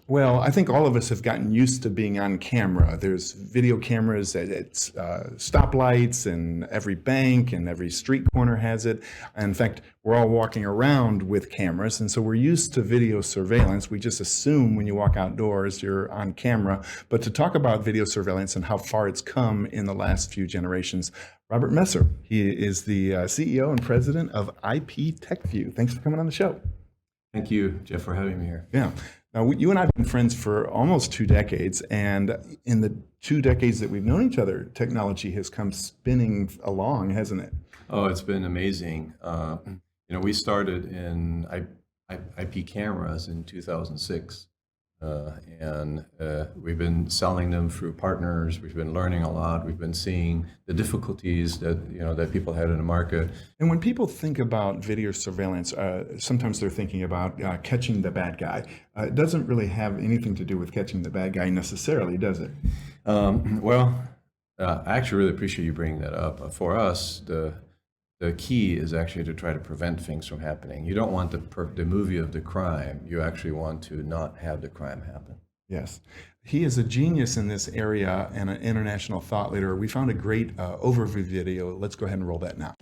Well, I think all of us have gotten used to being on camera. There's video cameras at stoplights, and every bank and every street corner has it. In fact, we're all walking around with cameras, and so we're used to video surveillance. We just assume when you walk outdoors, you're on camera. But to talk about video surveillance and how far it's come in the last few generations, Robert Messer, he is the CEO and president of IPTechView. Thanks for coming on the show. Thank you, Jeff, for having me here. Yeah. Now, you and I have been friends for almost 2 decades, and in the 2 decades that we've known each other, technology has come spinning along, hasn't it? Oh, it's been amazing. We started in IP cameras in 2006, and we've been selling them through partners. We've been learning a lot. We've been seeing the difficulties that people had in the market. And when people think about video surveillance, sometimes they're thinking about catching the bad guy. It doesn't really have anything to do with catching the bad guy necessarily, does it? I actually really appreciate you bringing that up. For us, the key is actually to try to prevent things from happening. You don't want the movie of the crime. You actually want to not have the crime happen. Yes. He is a genius in this area and an international thought leader. We found a great overview video. Let's go ahead and roll that now.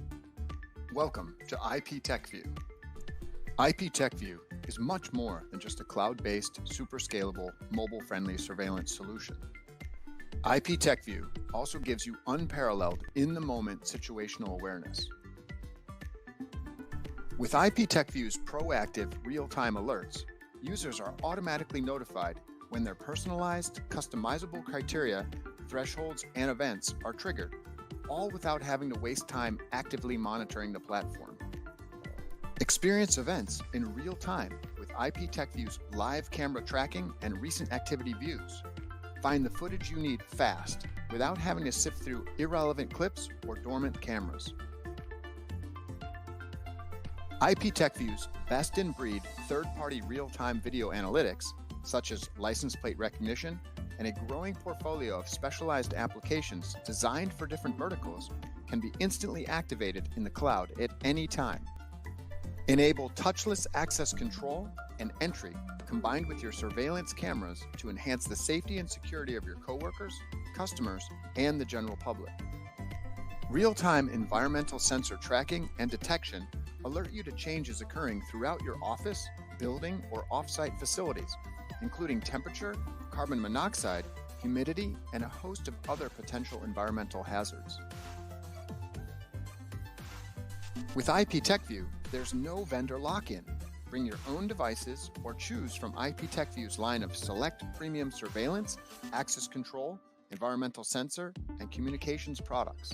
Welcome to IPTechView. IPTechView is much more than just a cloud-based, super scalable, mobile-friendly surveillance solution. IPTechView also gives you unparalleled in-the-moment situational awareness. With IPTechView's proactive real-time alerts, users are automatically notified when their personalized, customizable criteria, thresholds, and events are triggered, all without having to waste time actively monitoring the platform. Experience events in real time with IPTechView's live camera tracking and recent activity views. Find the footage you need fast without having to sift through irrelevant clips or dormant cameras. IPTechView's best-in-breed third-party real-time video analytics, such as license plate recognition and a growing portfolio of specialized applications designed for different verticals, can be instantly activated in the cloud at any time. Enable touchless access control and entry combined with your surveillance cameras to enhance the safety and security of your coworkers, customers, and the general public. Real-time environmental sensor tracking and detection alert you to changes occurring throughout your office, building, or off-site facilities, including temperature, carbon monoxide, humidity, and a host of other potential environmental hazards. With IPTechView, there's no vendor lock-in. Bring your own devices or choose from IPTechView's line of select premium surveillance, access control, environmental sensor, and communications products.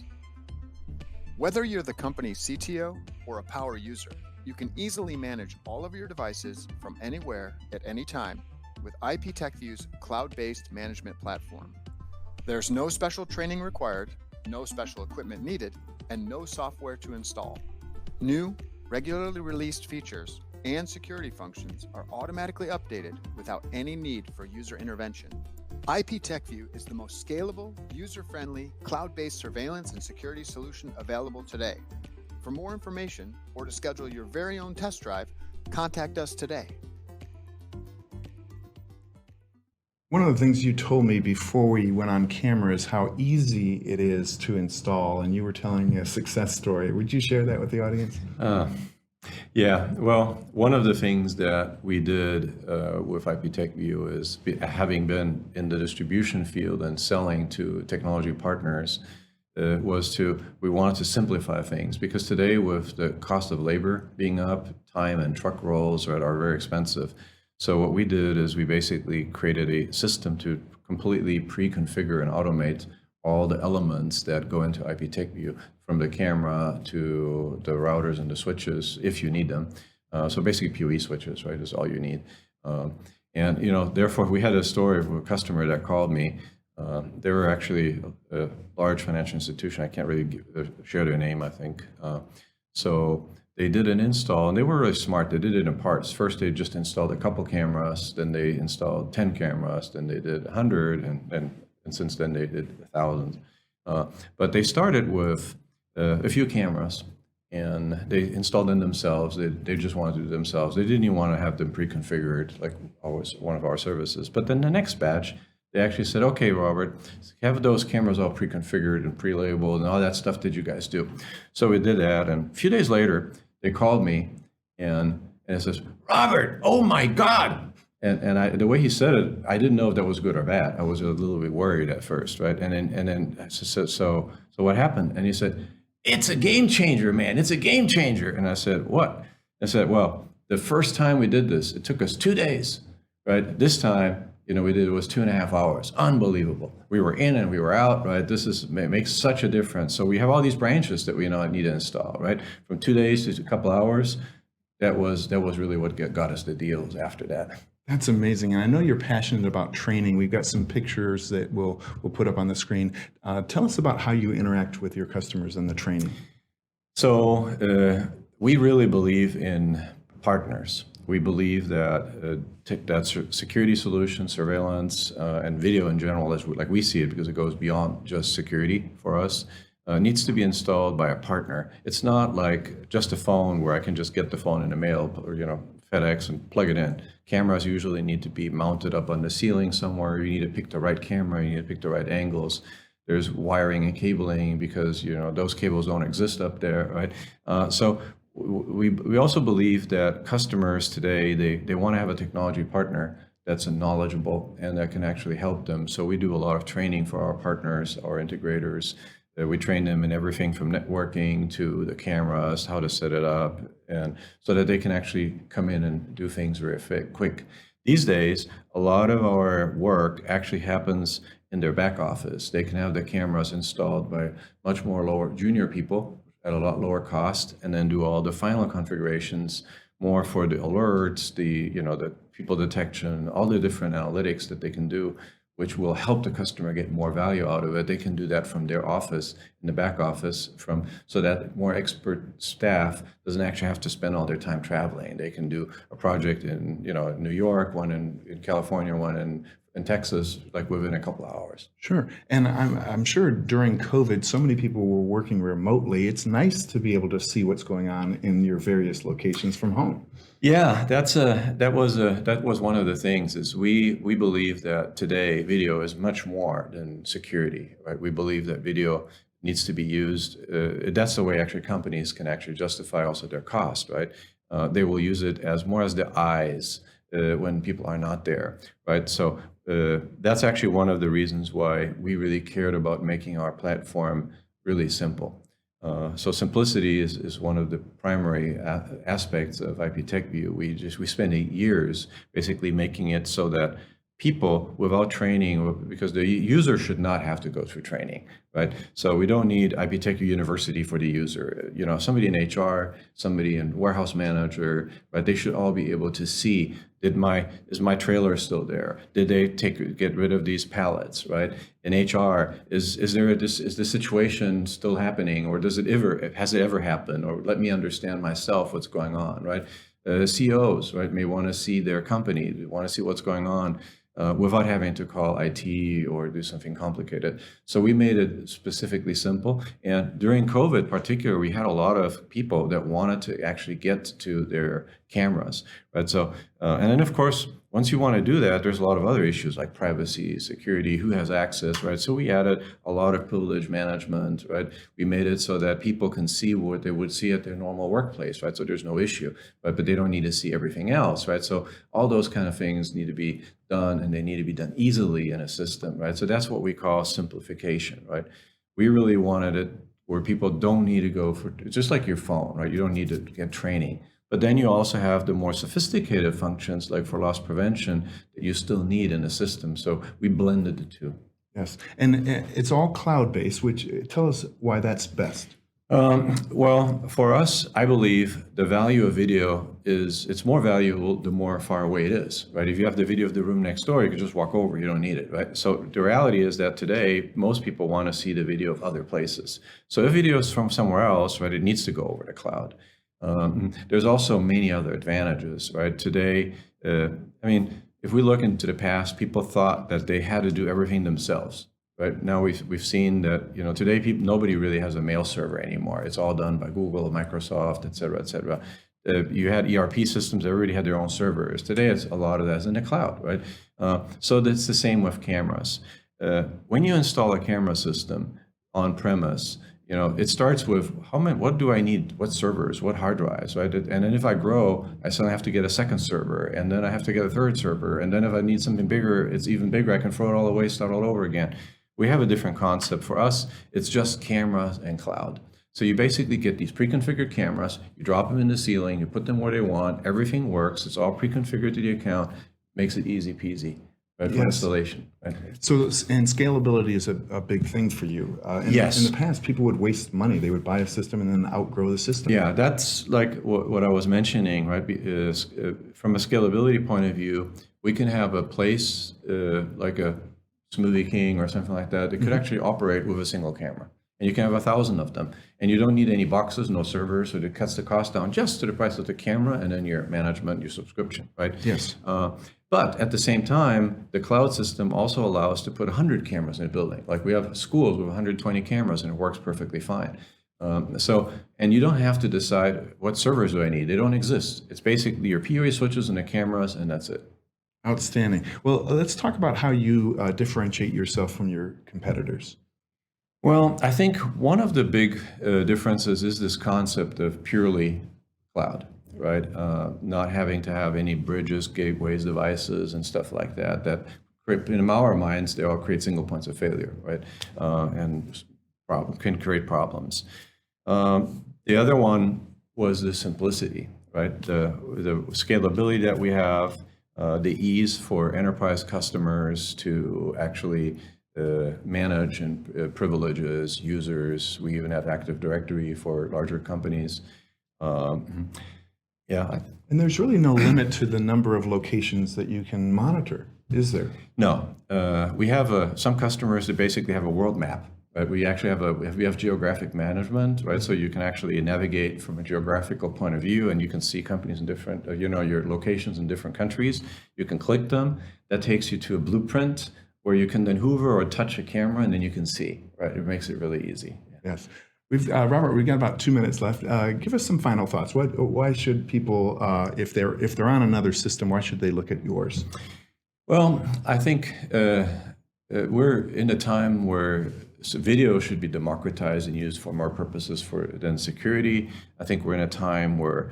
Whether you're the company's CTO or a power user, you can easily manage all of your devices from anywhere at any time with IPTechView's cloud-based management platform. There's no special training required, no special equipment needed, and no software to install. New, regularly released features and security functions are automatically updated without any need for user intervention. IPTechView is the most scalable, user-friendly, cloud-based surveillance and security solution available today. For more information or to schedule your very own test drive, contact us today. One of the things you told me before we went on camera is how easy it is to install, and you were telling me a success story. Would you share that with the audience? Yeah, well, one of the things that we did with IPTechView is having been in the distribution field and selling to technology partners we wanted to simplify things, because today with the cost of labor being up, time and truck rolls are very expensive. So what we did is we basically created a system to completely pre-configure and automate all the elements that go into IPTechView, from the camera to the routers and the switches, if you need them. So basically PoE switches, right, is all you need. And therefore we had a story of a customer that called me. They were actually a large financial institution. I can't really share their name, I think. So they did an install, and they were really smart. They did it in parts. First, they just installed a couple cameras, then they installed 10 cameras, then they did 100, and since then they did thousands. But they started with a few cameras, and they installed them themselves. They just wanted to do it themselves. They didn't even want to have them pre-configured like always one of our services. But then the next batch, they actually said, okay, Robert, have those cameras all pre-configured and pre-labeled and all that stuff did you guys do? So we did that. And a few days later, they called me and it says, Robert, oh my God. And the way he said it, I didn't know if that was good or bad. I was a little bit worried at first, right? And then I said, so what happened? And he said, it's a game changer, man. It's a game changer. And I said, what? I said, well, the first time we did this, it took us 2 days, right? This time, we did it was 2.5 hours. Unbelievable. We were in and we were out, right? Makes such a difference. So we have all these branches that we need to install, right? From 2 days to a couple hours. That was really what got us the deals after that. That's amazing. And I know you're passionate about training. We've got some pictures that we'll put up on the screen. Tell us about how you interact with your customers in the training. So we really believe in partners. We believe that security solutions, surveillance, and video in general, like we see it, because it goes beyond just security for us, needs to be installed by a partner. It's not like just a phone where I can just get the phone in the mail or FedEx and plug it in. Cameras usually need to be mounted up on the ceiling somewhere. You need to pick the right camera. You need to pick the right angles. There's wiring and cabling because those cables don't exist up there, right? So we also believe that customers today they want to have a technology partner that's knowledgeable and that can actually help them. So we do a lot of training for our partners, our integrators. We train them in everything from networking to the cameras, how to set it up, and so that they can actually come in and do things very quick. These days, a lot of our work actually happens in their back office. They can have the cameras installed by much more lower junior people at a lot lower cost, and then do all the final configurations more for the alerts, the people detection, all the different analytics that they can do, which will help the customer get more value out of it. They can do that from their office, in the back office, so that more expert staff doesn't actually have to spend all their time traveling. They can do a project in New York, one in California, one in Texas, like within a couple of hours. Sure. And I'm sure during COVID, so many people were working remotely. It's nice to be able to see what's going on in your various locations from home. Yeah, that was one of the things is we believe that today video is much more than security, right? We believe that video needs to be used. That's the way actually companies can actually justify also their cost, right? They will use it as more as the eyes when people are not there, right? So that's actually one of the reasons why we really cared about making our platform really simple. So simplicity is one of the primary aspects of IPTechView. We spend 8 years basically making it so that people without training, because the user should not have to go through training, right? So we don't need IPTechView University for the user. Somebody in HR, somebody in warehouse manager, right? They should all be able to see, is my trailer still there? Did they get rid of these pallets, right? In HR, is this situation still happening, or has it ever happened? Or let me understand myself what's going on, right? CEOs, right, may want to see their company, want to see what's going on. Without having to call IT or do something complicated. So we made it specifically simple. And during COVID particularly, we had a lot of people that wanted to actually get to their cameras, right? So, and then of course, once you want to do that, there's a lot of other issues like privacy, security, who has access, right? So we added a lot of privilege management, right? We made it so that people can see what they would see at their normal workplace, right? So there's no issue, right? But they don't need to see everything else, right? So all those kind of things need to be done, and they need to be done easily in a system, right? So that's what we call simplification, right? We really wanted it where people don't need to go for, just like your phone, right? You don't need to get training. But then you also have the more sophisticated functions like for loss prevention that you still need in a system. So we blended the two. Yes, and it's all cloud-based, which tell us why that's best. Well, for us, I believe the value of video it's more valuable the more far away it is, right? If you have the video of the room next door, you can just walk over, you don't need it, right? So the reality is that today, most people want to see the video of other places. So if video is from somewhere else, right, it needs to go over the cloud. There's also many other advantages, right? Today, if we look into the past, people thought that they had to do everything themselves, right? Now we've seen that, today nobody really has a mail server anymore. It's all done by Google, Microsoft, et cetera, et cetera. You had ERP systems, everybody had their own servers. Today, it's a lot of that's in the cloud, right? So that's the same with cameras. When you install a camera system on premise, it starts with what do I need? What servers? What hard drives? Right? And then if I grow, I suddenly have to get a second server, and then I have to get a third server, and then if I need something bigger, it's even bigger. I can throw it all away, start all over again. We have a different concept. For us, it's just cameras and cloud. So you basically get these pre-configured cameras, you drop them in the ceiling, you put them where they want, everything works, it's all pre-configured to the account, makes it easy peasy, right, for installation. Right? So, and scalability is a big thing for you. Yes. In the past, people would waste money. They would buy a system and then outgrow the system. Yeah, that's like what I was mentioning, right? Is, from a scalability point of view, we can have a place like a Smoothie King or something like that could actually operate with a single camera. And you can have 1,000 of them. And you don't need any boxes, no servers, so it cuts the cost down just to the price of the camera and then your management, your subscription, right? Yes. But at the same time, the cloud system also allows us to put 100 cameras in a building. Like we have schools with 120 cameras and it works perfectly fine. And you don't have to decide what servers do I need. They don't exist. It's basically your PoE switches and the cameras, and that's it. Outstanding. Well, let's talk about how you differentiate yourself from your competitors. Well, I think one of the big differences is this concept of purely cloud, right? Not having to have any bridges, gateways, devices, and stuff like that. That in our minds, they all create single points of failure, right? And can create problems. The other one was the simplicity, right? The scalability that we have, the ease for enterprise customers to actually manage and privileges, users. We even have Active Directory for larger companies. Yeah. And there's really no limit to the number of locations that you can monitor, is there? No. We have some customers that basically have a world map. Right? We actually have geographic management, right? So you can actually navigate from a geographical point of view, and you can see companies in different, your locations in different countries. You can click them. That takes you to a blueprint where you can then hover or touch a camera, and then you can see, right? It makes it really easy. Yes. Robert, we've got about 2 minutes left. Give us some final thoughts. Why should people, if they're on another system, why should they look at yours? Well, I think we're in a time where video should be democratized and used for more purposes than security. I think we're in a time where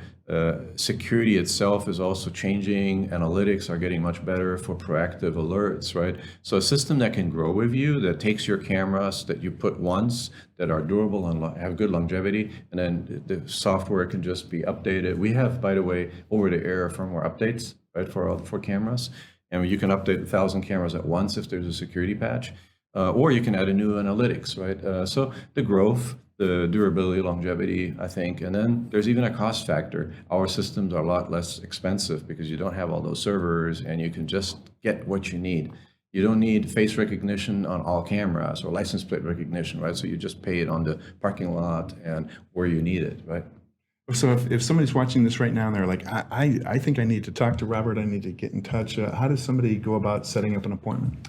security itself is also changing. Analytics are getting much better for proactive alerts, right? So a system that can grow with you, that takes your cameras that you put once, that are durable and have good longevity, and then the software can just be updated. We have, by the way, over-the-air firmware updates, right, for cameras. And you can update 1,000 cameras at once if there's a security patch. Or you can add a new analytics, right? So the growth, the durability, longevity, I think, and then there's even a cost factor. Our systems are a lot less expensive because you don't have all those servers and you can just get what you need. You don't need face recognition on all cameras or license plate recognition, right? So you just pay it on the parking lot and where you need it, right? So if somebody's watching this right now and they're like, I think I need to talk to Robert, I need to get in touch, how does somebody go about setting up an appointment?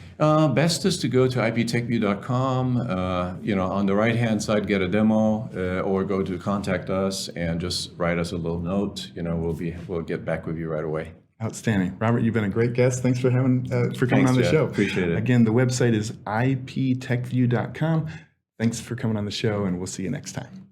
Best is to go to iptechview.com, on the right-hand side, get a demo, or go to contact us and just write us a little note. We'll get back with you right away. Outstanding. Robert, you've been a great guest. Thanks for coming on the Jeff. show. Appreciate it. Again, the website is iptechview.com. Thanks for coming on the show, and we'll see you next time.